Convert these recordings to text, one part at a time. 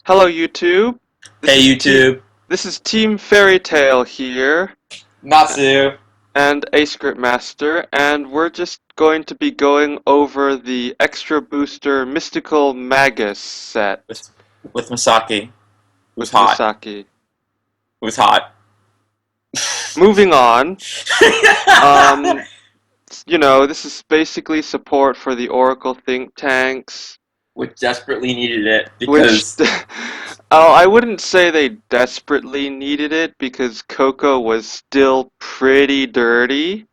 Hello, YouTube. This Hey is YouTube, this is Team Fairy Tale here, Natsu. and A Script Master, and we're just going to be going over the Extra Booster Mystical Magus set with with Masaki, who's with hot, Misaki. who's hot. Moving on, um, this is basically support for the Oracle think tanks, Which desperately needed it which because, I wouldn't say they desperately needed it because Coco was still pretty dirty.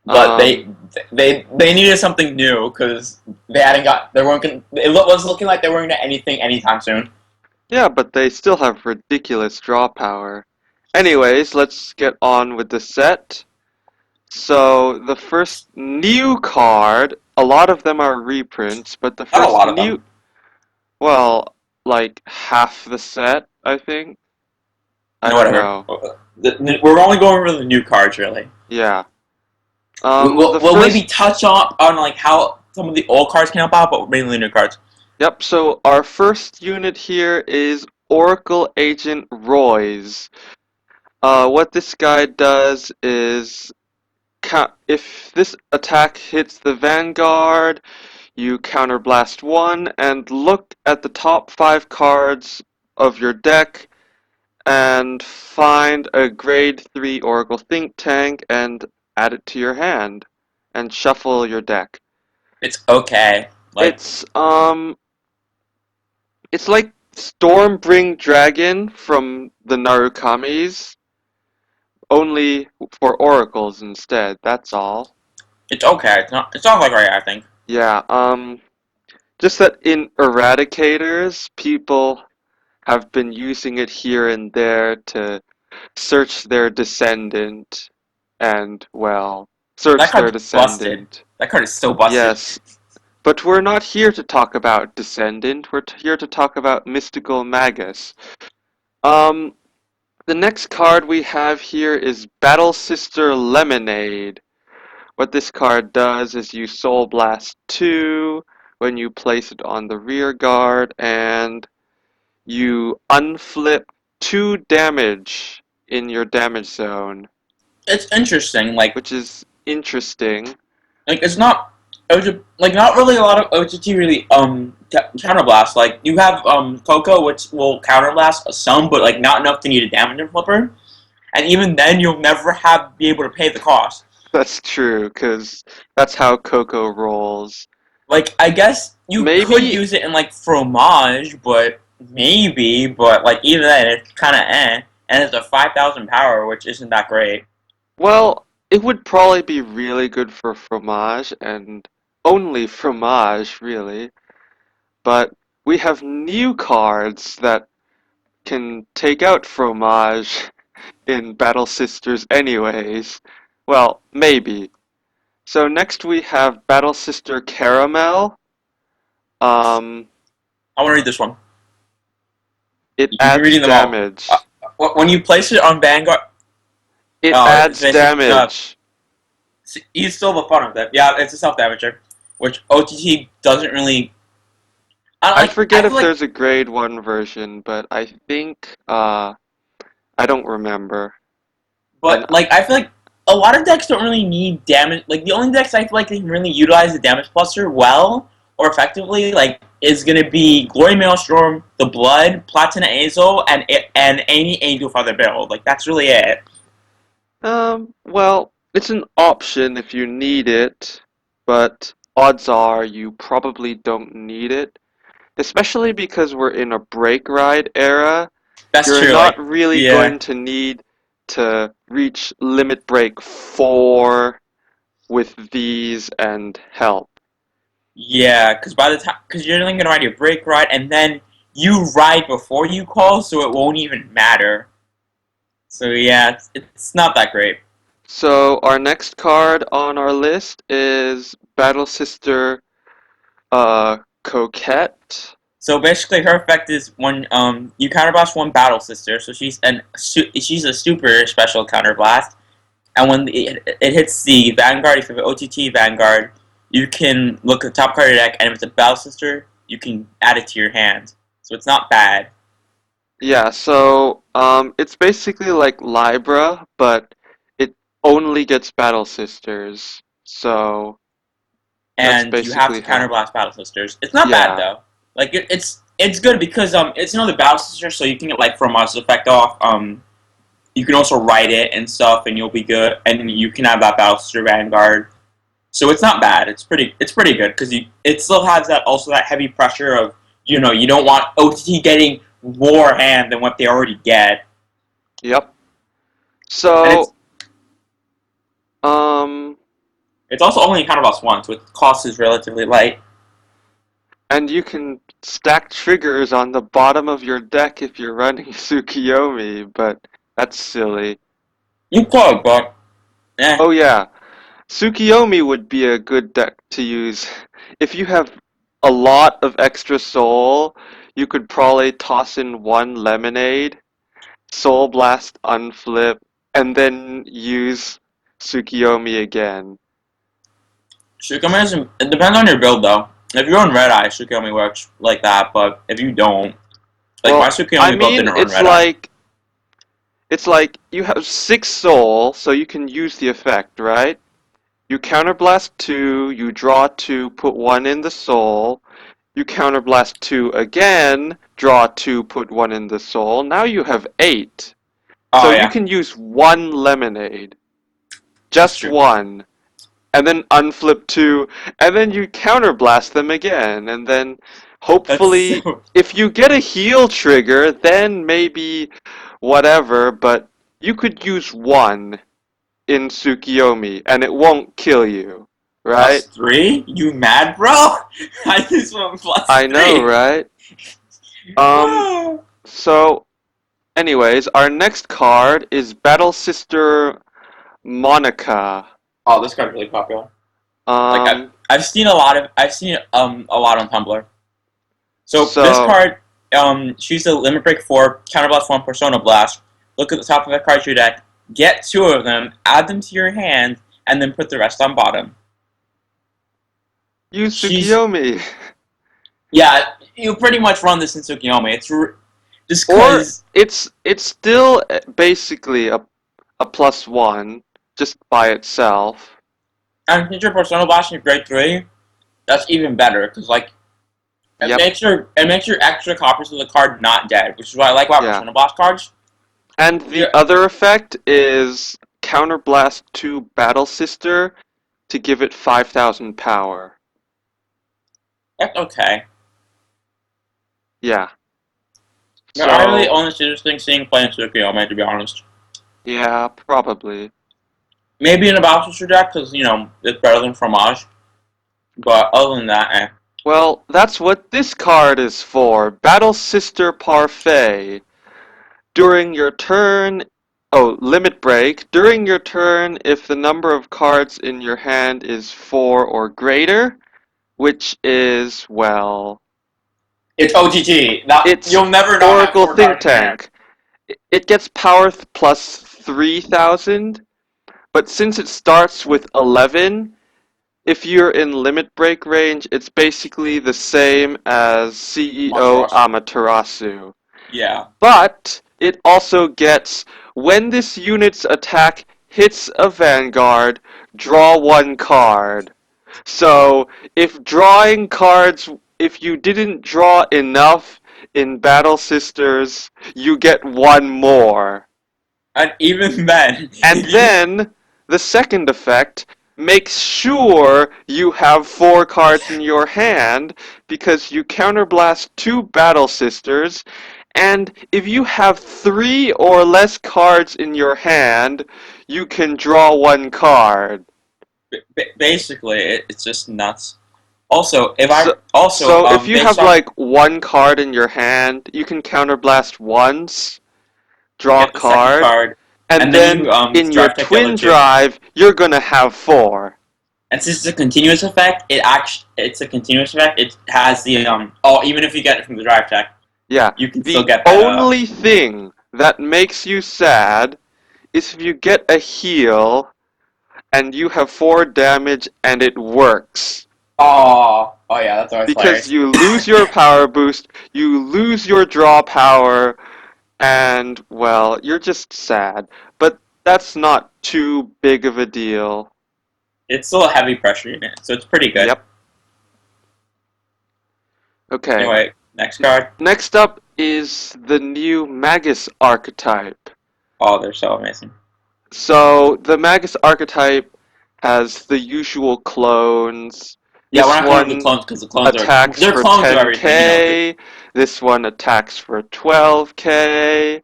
but Um, they needed something new because they weren't gonna, was looking like they weren't gonna anything anytime soon. yeah, but they still have ridiculous draw power. Anyways, let's get on with the set. So, the first new card, a lot of them are reprints, but the Not a first lot of new, them. well, like half the set, I think. I don't Whatever. know. We're only going over the new cards really. Yeah. We'll, The we'll maybe first, touch on like how some of the old cards came about, but mainly the new cards. yep, so our first unit here is Oracle Agent Roy's. What this guy does is if this attack hits the Vanguard, you counterblast one and look at the top 5 cards of your deck and find a grade 3 Oracle Think Tank and add it to your hand and shuffle your deck. It's okay. Like It's it's like Stormbring Dragon from the Narukamis, only for oracles instead, that's all. it's okay. It's not like right. I think. Yeah, just that in Eradicators, people have been using it here and there to search their descendant and, well, That search their card's busted. descendant. That card is so busted. Yes, but we're not here to talk about descendant, we're here to talk about mystical magus. Um, the next card we have here is Battle Sister Lemonade. What this card does is you Soul Blast 2 when you place it on the rear guard, and you unflip 2 damage in your damage zone, It's interesting. Like which is interesting. like it's not. Like not really a lot of OTT really counterblast. Like you have Coco, which will counterblast some, but like not enough to need a damage flipper. And even then, you'll never be able to pay the cost. That's true, because that's how Coco rolls. Like I guess you could Maybe, use it in like fromage, but maybe, but like even then, it's kind of and it's a 5,000 power, which isn't that great. well, it would probably be really good for fromage, and only fromage, really. But we have new cards that can take out fromage in Battle Sisters anyways. Well, maybe. So next we have Battle Sister Caramel. Um, I want to read this one. it You can be adds reading them all. damage. When you place it on Vanguard, It oh, it's adds basic. damage. He's still the fun of it. Yeah, it's a self damager, which OTT doesn't really. I Like. I forget feel if like, there's a grade 1 version, but I think, I don't remember. And but like I feel like a lot of decks don't really need damage. Like the only decks I feel like they can really utilize the damage cluster well or effectively, like, is gonna be Glory Maelstrom, the Blood, Platina Azo, and any Angel Feather build. Like that's really it. well, it's an option if you need it, but odds are you probably don't need it. Especially because we're in a break ride era, That's you're true. not Like really yeah. going to need to reach limit break 4 with these and help. Yeah, because by the time, because you're only gonna ride your brake ride, and then you ride before you call, so it won't even matter. So yeah, it's not that great. So our next card on our list is Battle Sister Coquette. So basically, her effect is when you counterblast one battle sister, so she's a super special counterblast, and when it hits the Vanguard, if you have an OTT Vanguard, you can look at the top card of your deck, and if it's a battle sister, you can add it to your hand. so it's not bad. Yeah, so it's basically like Libra, but it only gets Battle Sisters. So that's And you have basically to how. counterblast Battle Sisters. It's not bad Yeah. though. Like it's good because it's another Battle Sister, so you can get like from us effect off. You can also write it and stuff, and you'll be good. And you can have that Battle Sister Vanguard. So it's not bad. It's pretty good because it still has that also that heavy pressure of you don't want OTT getting more hand than what they already get, Yep. and it's So um it's also only counterblast one, so its cost is relatively light. and you can stack triggers on the bottom of your deck if you're running Tsukiyomi, but that's silly. You could, but eh. Oh yeah, Tsukiyomi would be a good deck to use. If you have a lot of extra soul, you could probably toss in one lemonade, soul blast unflip, and then use Tsukiyomi again. Shukami is it depends on your build though. If you're on Red Eye, Shukami works like that, but if you don't, like my Well, I Shukami build mean, didn't run Red Eye. it's like you have 6 soul, so you can use the effect, right? You counterblast 2, you draw 2, put 1 in the soul. You counterblast 2 again, draw 2, put 1 in the soul. Now you have 8. Oh So you yeah, can use 1 lemonade. that's Just true. 1. And then unflip 2, and then you counterblast them again. And then That's hopefully, so. if you get a heal trigger, then maybe whatever, but you could use 1 in Tsukiyomi, and it won't kill you, Plus right? 3? You mad, bro? I just want plus I know, 3. right? Um, so anyways, our next card is Battle Sister Monica. Oh, this card's really popular. Like Um, I've seen it a lot on Tumblr. So this so card, she's a Limit Break 4, Counterblast 1, Persona Blast. Look at the top of the card to your deck, get 2 of them, add them to your hand, and then put the rest on bottom. use She's Tsukiyomi. yeah, you pretty much run this in Tsukiyomi. Just Or because it's still basically a +1 just by itself. and since your Persona Blast in grade 3, that's even better because like Yep, it makes your extra copies of the card not dead, which is what I like about yeah. Persona Blast cards. And the Yeah, other effect is Counterblast to Battle Sister to give it 5,000 power. that's okay. Yeah. But I really So, only see this thing seeing play in Tsukiyomi, to be honest. yeah, probably. Maybe in a Bowser deck, because, it's better than Fromage. But other than that, eh. Well, that's what this card is for. Battle Sister Parfait. During your turn, oh, limit break. During your turn, if the number of cards in your hand is 4 or greater, which is, well, It's OTT. it's You'll never not have Oracle 4 Think cards in your hand. Tank. It gets power plus 3,000, but since it starts with 11, if you're in limit break range, it's basically the same as CEO Matarasu. Amaterasu. Yeah. But it also gets when this unit's attack hits a Vanguard, draw 1 card. So if you didn't draw enough in Battle Sisters, you get 1 more. And even then, And then the second effect makes sure you have 4 cards in your hand because you counterblast 2 Battle Sisters, and if you have 3 or less cards in your hand, you can draw 1 card. basically, it's just nuts. Also, if I So, also so if you based have off like 1 card in your hand, you can counterblast once, draw a get the second card, card, and and then then you in your drive check the other twin two. drive, you're gonna have 4. And since it's a continuous effect, it's a continuous effect. It has the even if you get it from the drive check, Yeah, you can still the get that only thing that makes you sad is if you get a heal and you have 4 damage and it works. Oh yeah, that's always because hilarious. you lose your power boost, you lose your draw power, and well, you're just sad. But that's not too big of a deal. It's still a heavy pressure unit, so it's pretty good. Yep. Okay. Anyway, next card. Next up is the new Magus archetype. Oh, they're so amazing. So the Magus archetype has the usual clones. Yeah, we're This not going over the one clones because the clones are attacks they're for clones of everything, you know. 10k. This one attacks for 12k.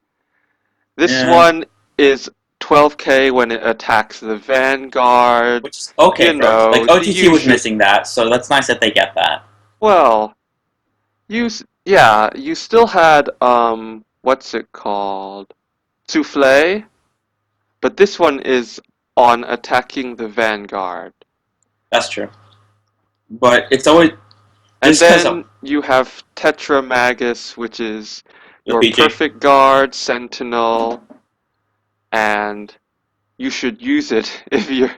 This Yeah, one is 12k when it attacks the Vanguard. which is okay You for us. Like know, the OTC was usual. missing that, so that's nice that they get that. Well, yeah, you still had what's it called? Souffle, but this one is on attacking the Vanguard. That's true. But it's always And just because of then you have Tetra Magus, which is the your PG. perfect guard, sentinel, and you should use it if you're.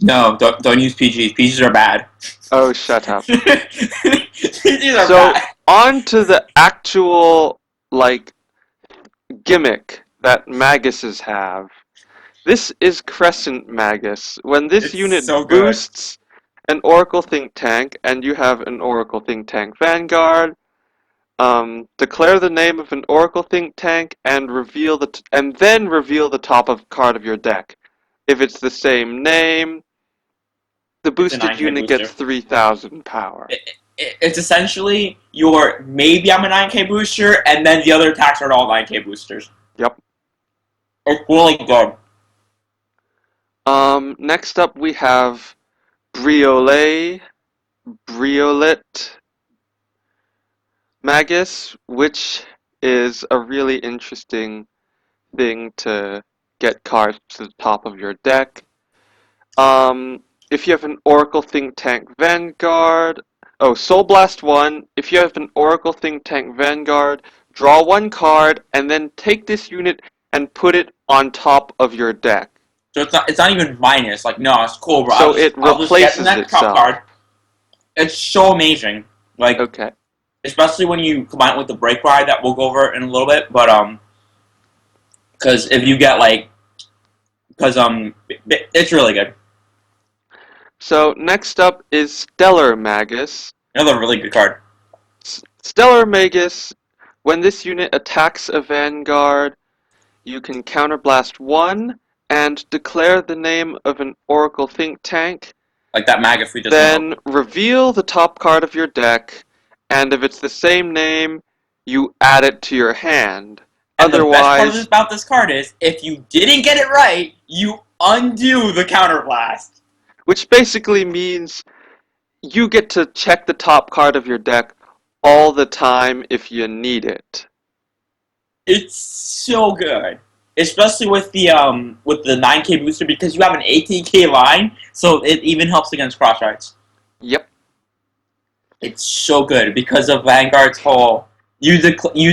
No, don't use PGs. PGs are bad. Oh, shut up. PGs are So, bad. on to the actual, like, gimmick that Maguses have. This is Crescent Magus. When this It's unit so good. boosts an Oracle Think Tank, and you have an Oracle Think Tank Vanguard, declare the name of an Oracle Think Tank and and then reveal the top of card of your deck. If it's the same name, the It's a boosted 9K unit gets booster. 3,000 power. It's essentially your maybe I'm a 9K booster, and then the other attacks are all 9K boosters. Yep. It's really good. Next up we have Briolet, Briolet Magus, which is a really interesting thing to get cards to the top of your deck. If you have an Oracle Think Tank Vanguard, oh, Soul Blast 1, if you have an Oracle Think Tank Vanguard, draw one card and then take this unit and put it on top of your deck. So it's not even minus. Like no, it's cool, bro. So it I'll just get the replaces next top itself. card. It's so amazing. Like Okay. especially when you combine it with the break ride that we'll go over in a little bit. But because if you get like, because it's really good. So next up is Stellar Magus. Another really good card. Stellar Magus, when this unit attacks a Vanguard, you can counterblast 1 and declare the name of an Oracle Think Tank. Like that Magus we just went over. Then reveal the top card of your deck, and if it's the same name, you add it to your hand. And the best part Otherwise, about this card is, if you didn't get it right, you undo the counterblast. which basically means you get to check the top card of your deck all the time if you need it. It's so good, especially with the 9K booster because you have an 18K line, so it even helps against cross rights. Yep. It's so good because of Vanguard's whole. You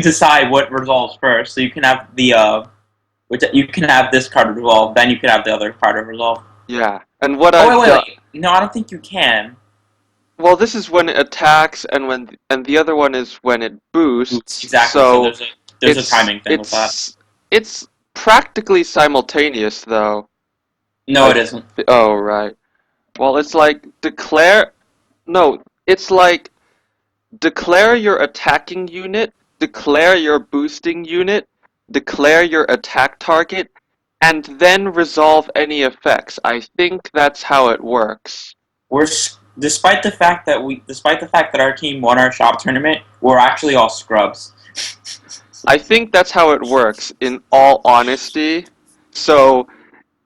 decide what resolves first, so you can have you can have this card resolve, then you can have the other card resolve. Yeah. And what Oh I've done. wait. No, I don't think you can. Well, this is when it attacks, and the other one is when it boosts. Exactly. So So there's a timing thing with that. it's practically simultaneous, though. No, it isn't. Oh, right. Well, it's like declare. No, it's like declare your attacking unit, declare your boosting unit, declare your attack target, and then resolve any effects. I think that's how it works. Despite the fact that our team won our shop tournament, we're actually all scrubs. I think that's how it works, in all honesty. So,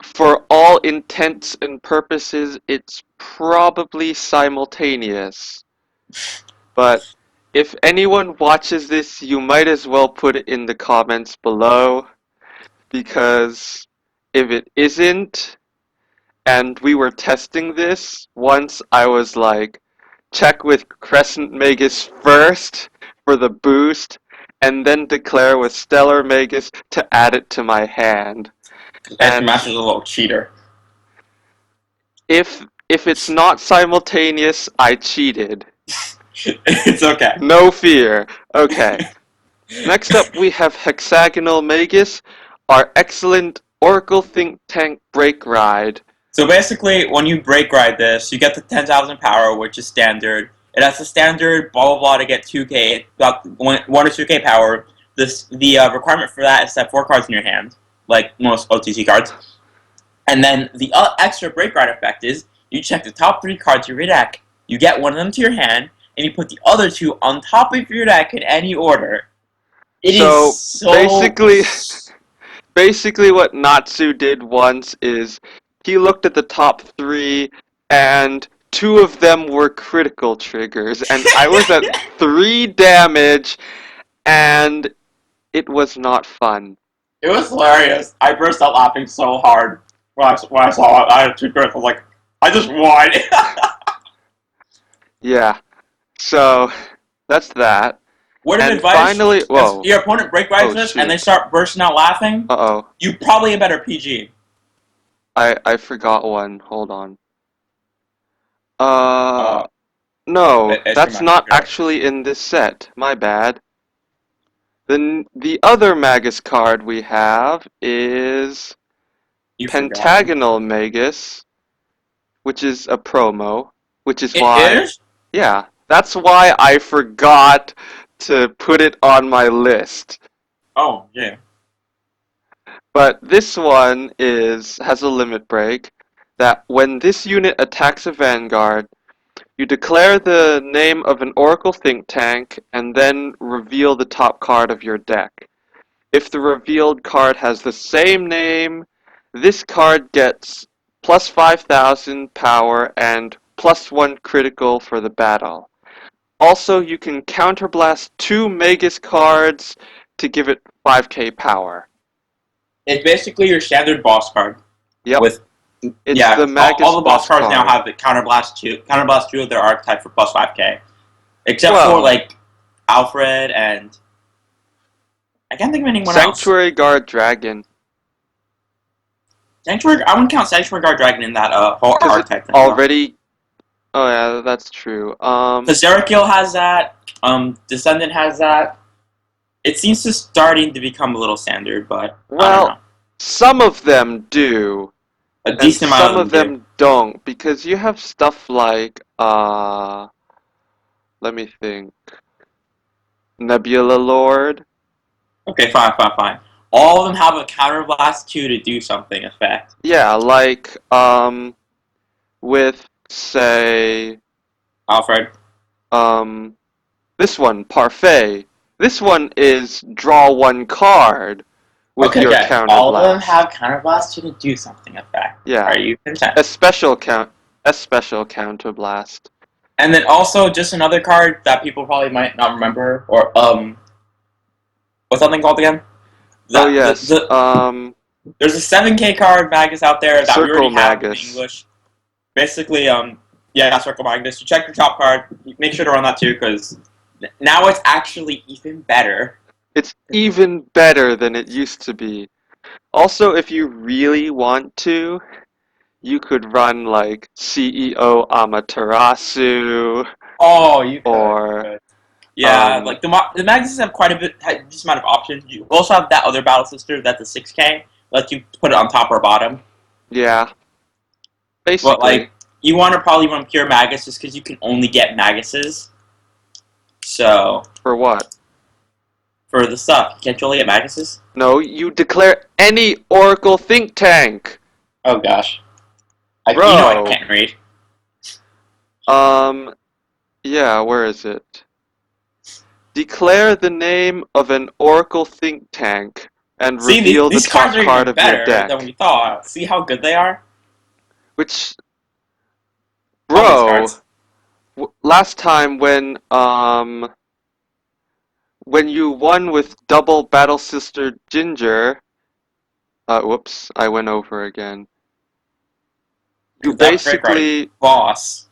for all intents and purposes, it's probably simultaneous. But if anyone watches this, you might as well put it in the comments below, because if it isn't, and we were testing this, once I was like, check with Crescent Magus first for the boost, and then declare with Stellar Magus to add it to my hand. Edge And Master's a little cheater. if if it's not simultaneous, I cheated. It's okay. No fear. Okay. Next up, we have Hexagonal Magus, our excellent Oracle Think Tank Break Ride. So basically, when you break ride this, you get the 10,000 power, which is standard. It has the standard blah blah blah to get 2k, about 1 or 2k power. The requirement for that is to have 4 cards in your hand, like most OTC cards. And then the extra break ride effect is you check the top 3 cards of your deck, you get one of them to your hand, and you put the other 2 on top of your deck in any order. It So, is so basically what Natsu did once is he looked at the top 3 and 2 of them were critical triggers and I was at 3 damage and it was not fun. It was hilarious. I burst out laughing so hard when I saw it. I had 2 crits. I was like, I just won. Yeah. So that's that. Word of And advice: finally, whoa. if your opponent break rides this shoot. and they start bursting out laughing, Uh-oh. you probably a better PG. I forgot one. Hold on. No, It's that's your not magic. actually in this set. My bad. The other Magus card we have is You forgot. Pentagonal Magus, which is a promo, which is It why, is? yeah, that's why I forgot to put it on my list. Oh, yeah. But this one has a limit break that when this unit attacks a Vanguard, you declare the name of an Oracle Think Tank and then reveal the top card of your deck. If the revealed card has the same name, this card gets plus 5,000 power and plus 1 critical for the battle. Also, you can counterblast 2 Magus cards to give it 5k power. It's basically your standard boss card. Yep. With It's yeah, the Magus all the boss cards card. now have the counterblast 2. Counterblast 2 of their archetype for plus 5k. Except Well, for, like, Alfred and... I can't think of anyone else. Sanctuary Guard Dragon. Sanctuary... I wouldn't count Sanctuary Guard Dragon in that whole Because archetype it's thing, though. already... Oh yeah, that's true. Zerikil has that. Descendant has that. It seems to starting to become a little standard, but I don't Well, know. some of them do. A And decent amount some of do. them don't, because you have stuff like, let me think. Nebula Lord. Okay, fine. All of them have a counterblast 2 to do something effect. Yeah, like, with, say, Alfred. this one, Parfait. This one is draw 1 card with your counterblast. All of them have counterblast 2 to do something effect. Yeah. Are you content? A special counterblast. And then also just another card that people probably might not remember, or what's that thing called again? Oh yes. There's a 7k card Magus out there that we Circle already have in Magus. English. Basically, yeah, Circle Magus. You check your top card. Make sure to run that too, because now it's actually even better. It's even better than it used to be. Also, if you really want to, you could run like CEO Amaterasu. Oh, you could. Or, yeah, like the Maguses have quite a decent amount of options. You also have that other battle sister that's a 6k. Lets you put it on top or bottom. Yeah. Basically. But like, you want to probably run pure Magus just because you can only get Maguses. So. For what? For the stuff. Can't you only get Maguses? No, you declare any Oracle Think Tank. Oh gosh. Bro. You know I can't read. Yeah, where is it? Declare the name of an Oracle Think Tank and reveal the top card of your deck. Than we thought. See how good they are? Which, bro, last time when you won with double Battle Sister Ginger, whoops, I went over again. You basically boss.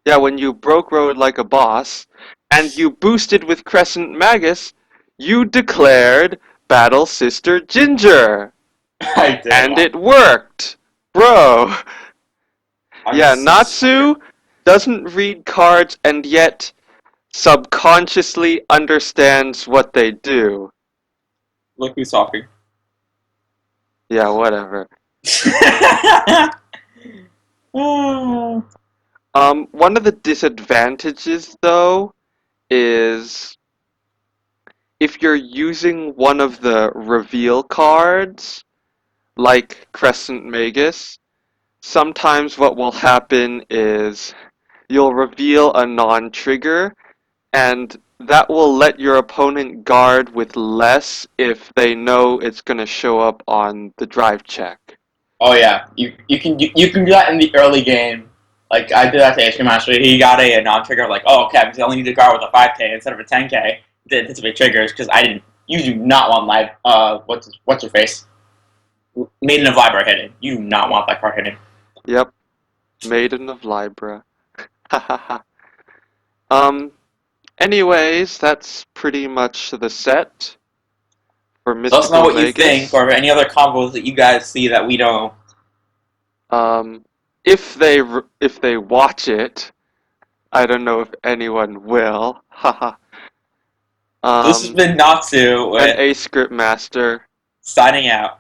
Yeah, when you broke road like a boss, and you boosted with Crescent Magus, you declared Battle Sister Ginger. I did. And it worked! Bro! Yeah, I'm sorry. Natsu doesn't read cards and yet subconsciously understands what they do. Look who's talking. Yeah, whatever. Oh. One of the disadvantages, though, is if you're using one of the reveal cards, like Crescent Magus, sometimes what will happen is you'll reveal a non-trigger, and that will let your opponent guard with less if they know it's going to show up on the drive check. Oh yeah, you can do that in the early game. Like I did that to HK Master. He got a non-trigger. Like, oh, okay, because I only need to guard with a 5K instead of a 10K. Did anticipate triggers because I didn't. You do not want live. What's your face? Maiden of Libra hitting. You do not want that card hitting. Yep, Maiden of Libra. Hahaha. um, anyways, that's pretty much the set for So let us know Mystical what you think, Magus. or any other combos that you guys see that we don't. Um, if they watch it, I don't know if anyone will. Haha. This has um, been Natsu an with A script master. signing out.